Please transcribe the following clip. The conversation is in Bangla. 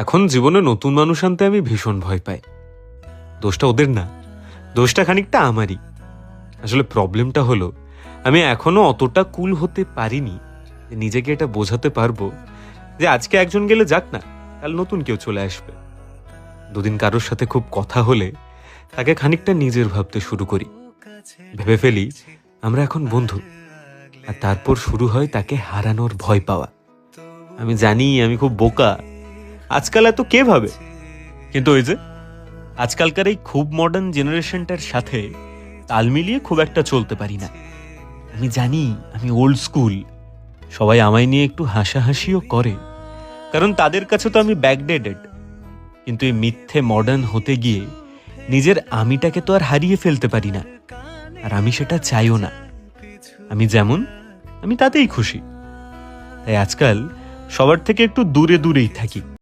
এখন জীবনে নতুন মানুষ আনতে আমি ভীষণ ভয় পাই। দোষটা ওদের না, দোষটা খানিকটা আমারই। আসলে প্রবলেমটা হলো আমি এখনো অতটা কুল হতে পারিনি যে নিজেকে এটা বোঝাতে পারবো যে আজকে একজন গেলে যাক না, কাল নতুন কেউ চলে আসবে। দুদিন কারোর সাথে খুব কথা হলে তাকে খানিকটা নিজের ভাবতে শুরু করি, ভেবে ফেলি আমরা এখন বন্ধু, আর তারপর শুরু হয় তাকে হারানোর ভয় পাওয়া। আমি জানি আমি খুব বোকা, আজকাল এত কে ভাবে, কিন্তু ওই যে আজকালকার এই খুব মডার্ন জেনারেশনটার সাথে তাল মিলিয়ে খুব একটা চলতে পারি না। আমি জানি আমি ওল্ড স্কুল, সবাই আমায় নিয়ে একটু হাসাহাসিও করে, কারণ তাদের কাছে তো আমি ব্যাকডেটেড। কিন্তু এই মিথ্যে মডার্ন হতে গিয়ে নিজের আমিটাকে তো আর হারিয়ে ফেলতে পারি না, আর আমি সেটা চাইও না। আমি যেমন আমি তাতেই খুশি, তাই আজকাল সবার থেকে একটু দূরে দূরেই থাকি।